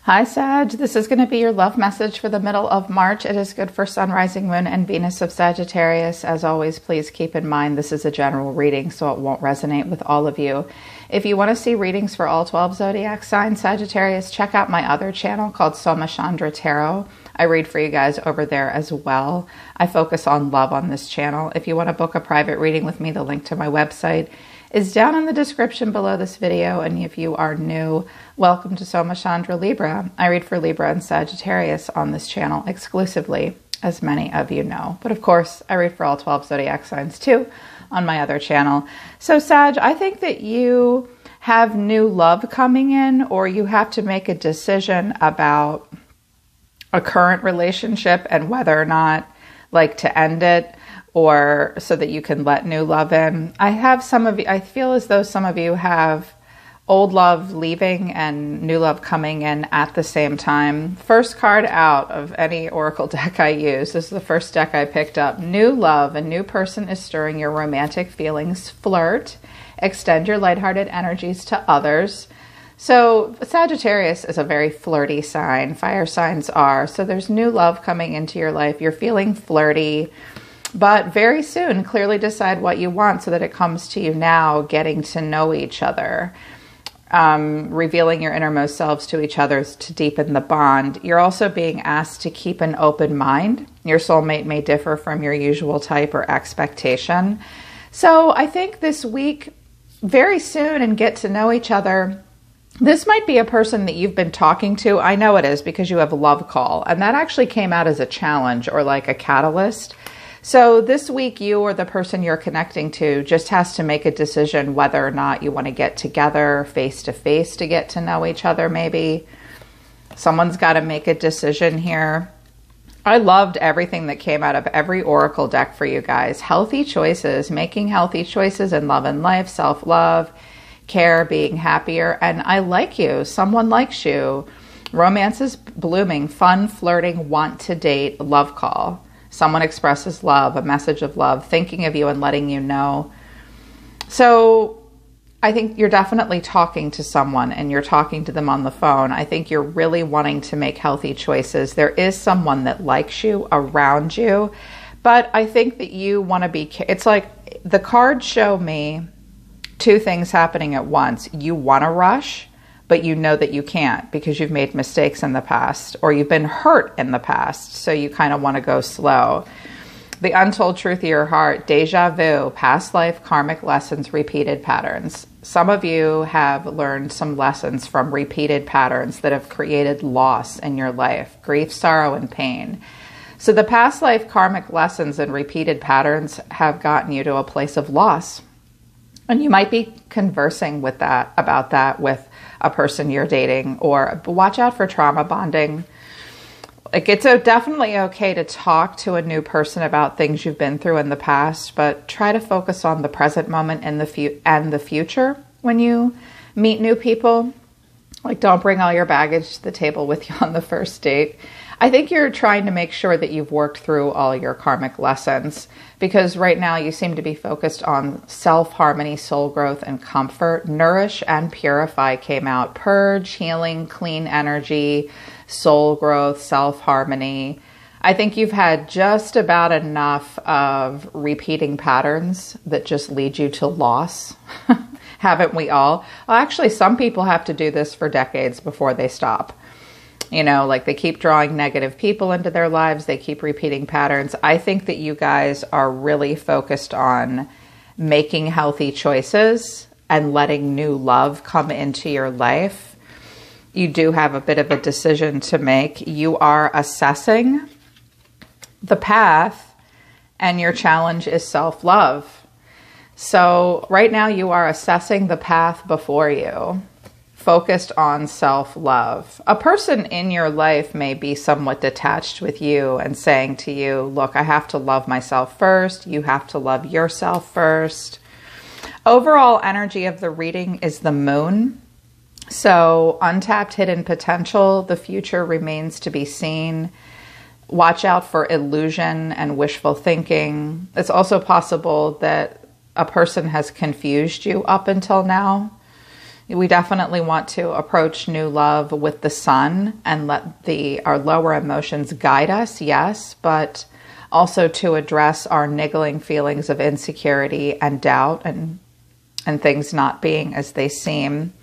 Hi, Sag. This is going to be your love message for the middle of March. It is good for Sun, Rising, Moon, and Venus of Sagittarius. As always, please keep in mind this is a general reading, so it won't resonate with all of you. If you want to see readings for all 12 zodiac signs, Sagittarius, check out my other channel called Somachandra Tarot. I read for you guys over there as well. I focus on love on this channel. If you want to book a private reading with me, the link to my website is down in the description below this video. And if you are new, welcome to Somachandra Libra. I read for Libra and Sagittarius on this channel exclusively, as many of you know. But of course, I read for all 12 zodiac signs too on my other channel. So Sag, I think that you have new love coming in, or you have to make a decision about a current relationship and whether or not to end it, or so that you can let new love in. I feel as though some of you have old love leaving and new love coming in at the same time. First card out of any oracle deck I use, this is the first deck I picked up. New love, a new person is stirring your romantic feelings. Flirt, extend your lighthearted energies to others. So Sagittarius is a very flirty sign. Fire signs are. So there's new love coming into your life. You're feeling flirty. But very soon, clearly decide what you want so that it comes to you now, getting to know each other, revealing your innermost selves to each other to deepen the bond. You're also being asked to keep an open mind. Your soulmate may differ from your usual type or expectation. So I think this week, very soon, and get to know each other. This might be a person that you've been talking to. I know it is because you have a love call. And that actually came out as a challenge or like a catalyst. So this week, you or the person you're connecting to just has to make a decision whether or not you want to get together face to face to get to know each other, maybe. Someone's got to make a decision here. I loved everything that came out of every oracle deck for you guys. Healthy choices, making healthy choices in love and life, self-love, care, being happier. And I like you. Someone likes you. Romance is blooming, fun, flirting, want to date, love call. Someone expresses love, a message of love, thinking of you and letting you know. So I think you're definitely talking to someone, and you're talking to them on the phone. I think you're really wanting to make healthy choices. There is someone that likes you around you, but I think that you want to be, it's like the cards show me two things happening at once. You want to rush, but you know that you can't because you've made mistakes in the past or you've been hurt in the past. So you kind of want to go slow. The untold truth of your heart, deja vu, past life, karmic lessons, repeated patterns. Some of you have learned some lessons from repeated patterns that have created loss in your life, grief, sorrow, and pain. So the past life karmic lessons and repeated patterns have gotten you to a place of loss. And you might be conversing with about that with a person you're dating, or watch out for trauma bonding. It's definitely okay to talk to a new person about things you've been through in the past, but try to focus on the present moment and the future when you meet new people. Don't bring all your baggage to the table with you on the first date. I think you're trying to make sure that you've worked through all your karmic lessons, because right now you seem to be focused on self-harmony, soul growth, and comfort. Nourish and purify came out. Purge, healing, clean energy, soul growth, self-harmony. I think you've had just about enough of repeating patterns that just lead you to loss. Haven't we all? Well, actually, some people have to do this for decades before they stop. They keep drawing negative people into their lives. They keep repeating patterns. I think that you guys are really focused on making healthy choices and letting new love come into your life. You do have a bit of a decision to make. You are assessing the path, and your challenge is self-love. So right now you are assessing the path before you, focused on self-love. A person in your life may be somewhat detached with you and saying to you, look, I have to love myself first. You have to love yourself first. Overall energy of the reading is the moon. So untapped hidden potential, the future remains to be seen. Watch out for illusion and wishful thinking. It's also possible that a person has confused you up until now. We definitely want to approach new love with the sun and let our lower emotions guide us, yes, but also to address our niggling feelings of insecurity and doubt and things not being as they seem.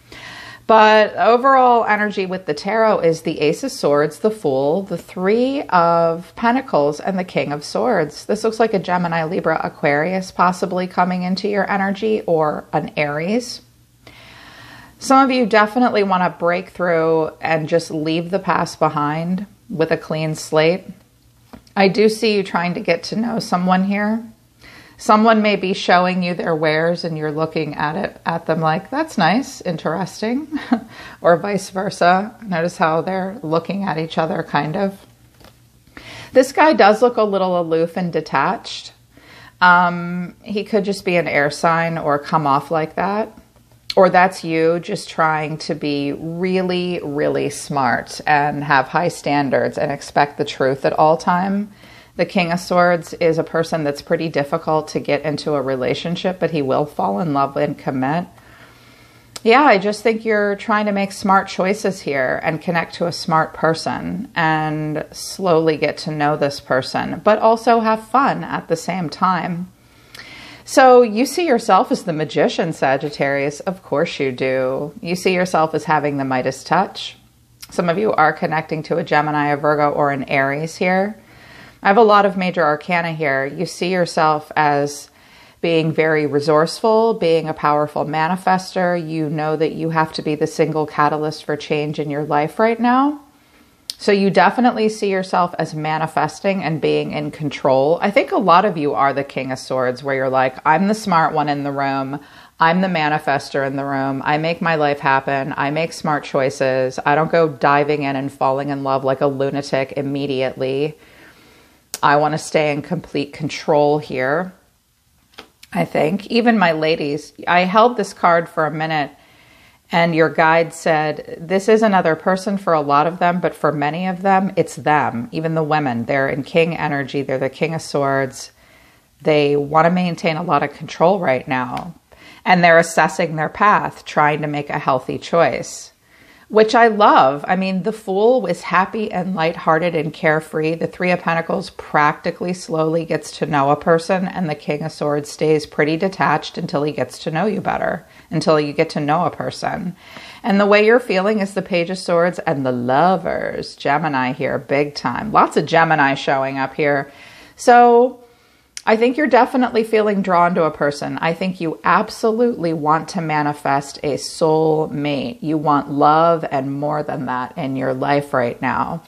But overall energy with the tarot is the Ace of Swords, the Fool, the Three of Pentacles, and the King of Swords. This looks like a Gemini, Libra, Aquarius possibly coming into your energy, or an Aries. Some of you definitely want to break through and just leave the past behind with a clean slate. I do see you trying to get to know someone here. Someone may be showing you their wares and you're looking at them like, that's nice, interesting, or vice versa. Notice how they're looking at each other, kind of. This guy does look a little aloof and detached. He could just be an air sign or come off like that. Or that's you just trying to be really, really smart and have high standards and expect the truth at all time. The King of Swords is a person that's pretty difficult to get into a relationship, but he will fall in love and commit. Yeah, I just think you're trying to make smart choices here and connect to a smart person and slowly get to know this person, but also have fun at the same time. So you see yourself as the magician, Sagittarius. Of course you do. You see yourself as having the Midas touch. Some of you are connecting to a Gemini, a Virgo, or an Aries here. I have a lot of major arcana here. You see yourself as being very resourceful, being a powerful manifester. You know that you have to be the single catalyst for change in your life right now. So you definitely see yourself as manifesting and being in control. I think a lot of you are the King of Swords, where you're like, I'm the smart one in the room. I'm the manifester in the room. I make my life happen. I make smart choices. I don't go diving in and falling in love like a lunatic immediately. I want to stay in complete control here, I think. Even my ladies, I held this card for a minute and your guide said, this is another person for a lot of them, but for many of them, it's them. Even the women, they're in King energy. They're the King of Swords. They want to maintain a lot of control right now. And they're assessing their path, trying to make a healthy choice, which I love. I mean, the Fool is happy and lighthearted and carefree. The Three of Pentacles practically slowly gets to know a person, and the King of Swords stays pretty detached until he gets to know you better, until you get to know a person. And the way you're feeling is the Page of Swords and the Lovers. Gemini here, big time. Lots of Gemini showing up here. So I think you're definitely feeling drawn to a person. I think you absolutely want to manifest a soul mate. You want love and more than that in your life right now.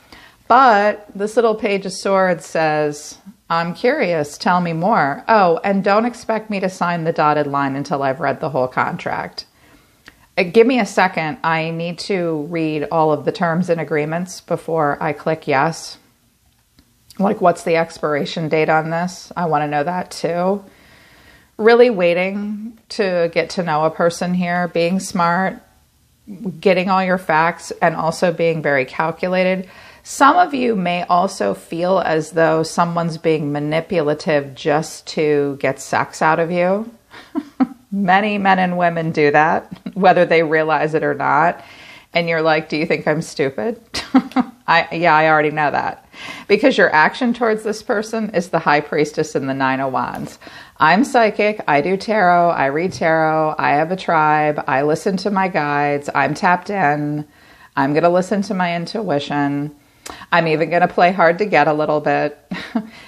But this little Page of Swords says, I'm curious, tell me more. Oh, and don't expect me to sign the dotted line until I've read the whole contract. Give me a second. I need to read all of the terms and agreements before I click yes. Like, what's the expiration date on this? I want to know that too. Really waiting to get to know a person here, being smart, getting all your facts, and also being very calculated. Some of you may also feel as though someone's being manipulative just to get sex out of you. Many men and women do that, whether they realize it or not. And you're like, do you think I'm stupid? Yeah, I already know that. Because your action towards this person is the High Priestess and the Nine of Wands. I'm psychic. I do tarot. I read tarot. I have a tribe. I listen to my guides. I'm tapped in. I'm going to listen to my intuition. I'm even going to play hard to get a little bit.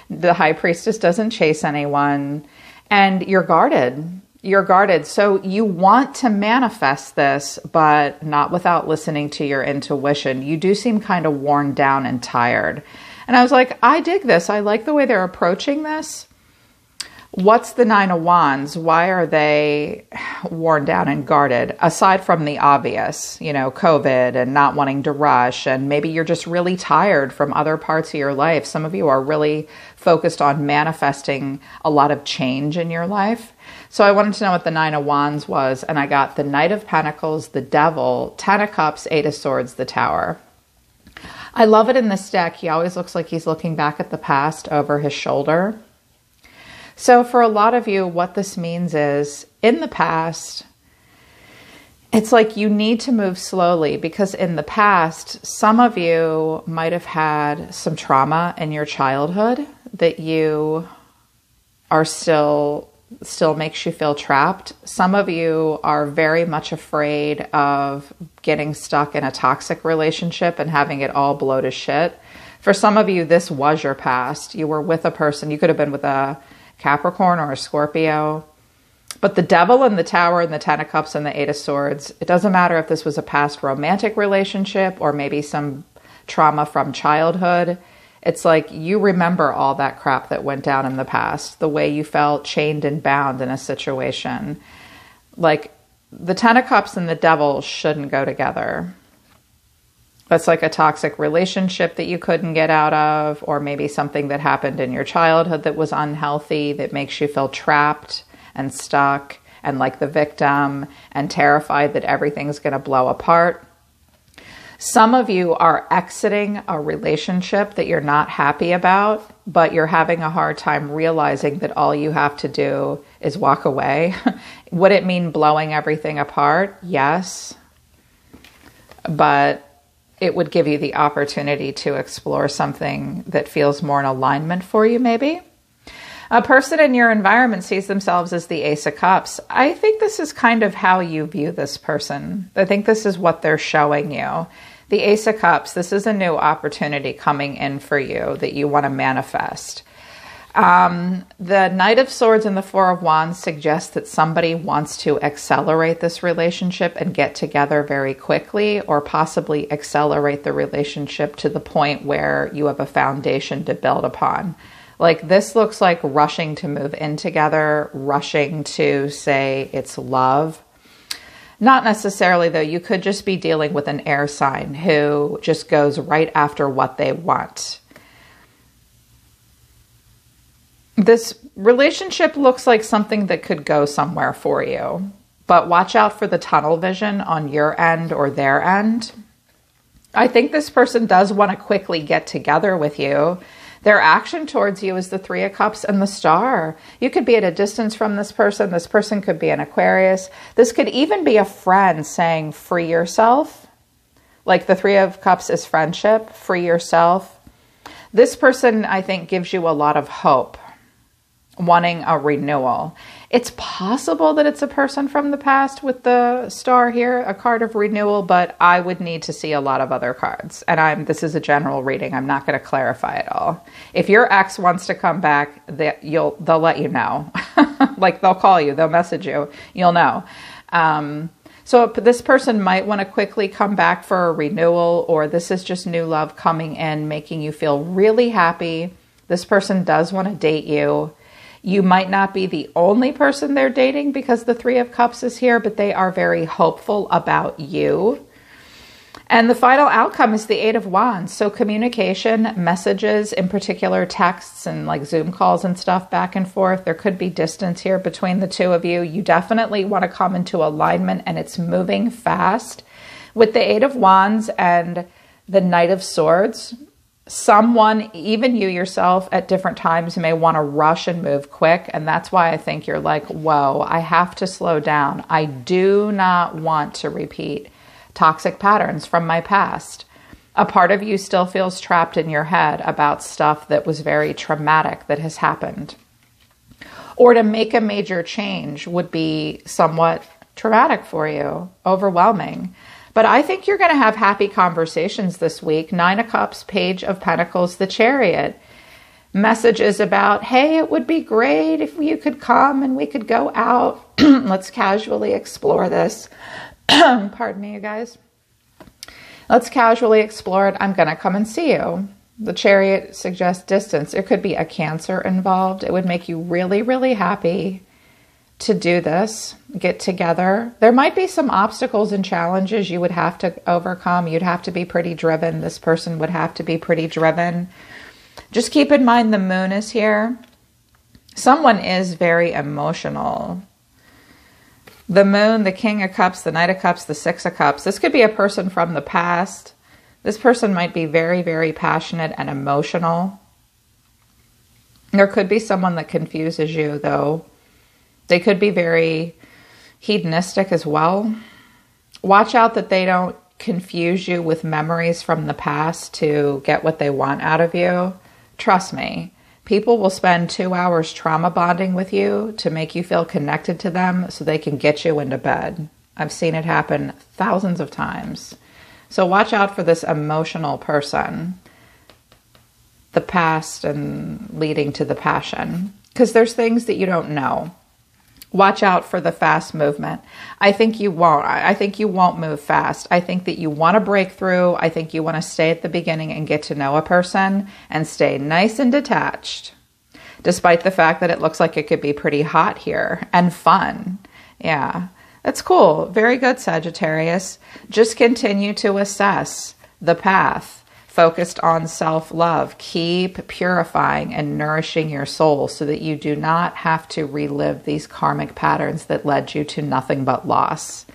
The High Priestess doesn't chase anyone. And you're guarded. You're guarded. So you want to manifest this, but not without listening to your intuition. You do seem kind of worn down and tired. And I was like, I dig this. I like the way they're approaching this. What's the Nine of Wands? Why are they worn down and guarded? Aside from the obvious, you know, COVID and not wanting to rush. And maybe you're just really tired from other parts of your life. Some of you are really focused on manifesting a lot of change in your life. So I wanted to know what the Nine of Wands was. And I got the Knight of Pentacles, the Devil, Ten of Cups, Eight of Swords, the Tower. I love it in this deck. He always looks like he's looking back at the past over his shoulder. So for a lot of you, what this means is, in the past, it's like you need to move slowly, because in the past, some of you might have had some trauma in your childhood that you are still makes you feel trapped. Some of you are very much afraid of getting stuck in a toxic relationship and having it all blow to shit. For some of you, this was your past. You were with a person. You could have been with a Capricorn or a Scorpio. But the Devil and the Tower and the Ten of Cups and the Eight of Swords, it doesn't matter if this was a past romantic relationship or maybe some trauma from childhood. It's like you remember all that crap that went down in the past, the way you felt chained and bound in a situation. Like the Ten of Cups and the Devil shouldn't go together. That's like a toxic relationship that you couldn't get out of, or maybe something that happened in your childhood that was unhealthy, that makes you feel trapped and stuck and like the victim and terrified that everything's going to blow apart. Some of you are exiting a relationship that you're not happy about, but you're having a hard time realizing that all you have to do is walk away. Would it mean blowing everything apart? Yes. But it would give you the opportunity to explore something that feels more in alignment for you, maybe. A person in your environment sees themselves as the Ace of Cups. I think this is kind of how you view this person. I think this is what they're showing you. The Ace of Cups, this is a new opportunity coming in for you that you want to manifest. The Knight of Swords and the Four of Wands suggest that somebody wants to accelerate this relationship and get together very quickly, or possibly accelerate the relationship to the point where you have a foundation to build upon. Like this looks like rushing to move in together, rushing to say it's love. Not necessarily, though. You could just be dealing with an air sign who just goes right after what they want. This relationship looks like something that could go somewhere for you, but watch out for the tunnel vision on your end or their end. I think this person does want to quickly get together with you. Their action towards you is the Three of Cups and the Star. You could be at a distance from this person. This person could be an Aquarius. This could even be a friend saying, free yourself. Like the Three of Cups is friendship, free yourself. This person, I think, gives you a lot of hope, wanting a renewal. It's possible that it's a person from the past with the Star here, a card of renewal, but I would need to see a lot of other cards. And this is a general reading. I'm not going to clarify it all. If your ex wants to come back, they'll let you know. Like they'll call you, they'll message you, you'll know. So this person might want to quickly come back for a renewal, or this is just new love coming in, making you feel really happy. This person does want to date you. You might not be the only person they're dating because the Three of Cups is here, but they are very hopeful about you. And the final outcome is the Eight of Wands. So communication, messages, in particular texts and like Zoom calls and stuff back and forth. There could be distance here between the two of you. You definitely want to come into alignment, and it's moving fast. With the Eight of Wands and the Knight of Swords, someone, even you yourself at different times, may want to rush and move quick. And that's why I think you're like, whoa, I have to slow down. I do not want to repeat toxic patterns from my past. A part of you still feels trapped in your head about stuff that was very traumatic that has happened. Or to make a major change would be somewhat traumatic for you, overwhelming. But I think you're going to have happy conversations this week. Nine of Cups, Page of Pentacles, the Chariot. Messages about, hey, it would be great if you could come and we could go out. Let's casually explore this. Pardon me, you guys. Let's casually explore it. I'm going to come and see you. The Chariot suggests distance. There could be a Cancer involved. It would make you really, really happy to do this, get together. There might be some obstacles and challenges you would have to overcome. You'd have to be pretty driven. This person would have to be pretty driven. Just keep in mind the moon is here. Someone is very emotional. The moon, the King of Cups, the Knight of Cups, the Six of Cups. This could be a person from the past. This person might be very, very passionate and emotional. There could be someone that confuses you, though. They could be very hedonistic as well. Watch out that they don't confuse you with memories from the past to get what they want out of you. Trust me, people will spend 2 hours trauma bonding with you to make you feel connected to them so they can get you into bed. I've seen it happen thousands of times. So watch out for this emotional person, the past and leading to the passion, because there's things that you don't know. Watch out for the fast movement. I think you won't. I think you won't move fast. I think that you want to break through. I think you want to stay at the beginning and get to know a person and stay nice and detached, despite the fact that it looks like it could be pretty hot here and fun. Yeah, that's cool. Very good, Sagittarius. Just continue to assess the path. Focused on self-love. Keep purifying and nourishing your soul so that you do not have to relive these karmic patterns that led you to nothing but loss.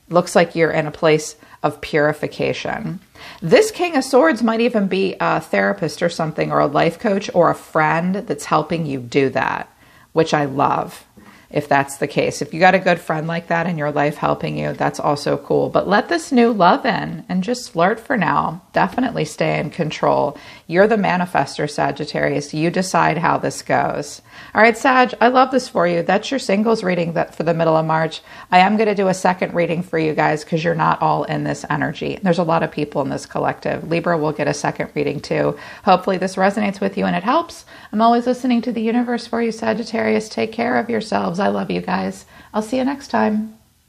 Looks like you're in a place of purification. This King of Swords might even be a therapist or something, or a life coach or a friend that's helping you do that, which I love. If that's the case, if you got a good friend like that in your life helping you, that's also cool. But let this new love in and just flirt for now. Definitely stay in control. You're the manifester, Sagittarius. You decide how this goes. All right, Sag, I love this for you. That's your singles reading for the middle of March. I am going to do a second reading for you guys because you're not all in this energy. There's a lot of people in this collective. Libra will get a second reading too. Hopefully this resonates with you and it helps. I'm always listening to the universe for you, Sagittarius. Take care of yourselves. I love you guys. I'll see you next time.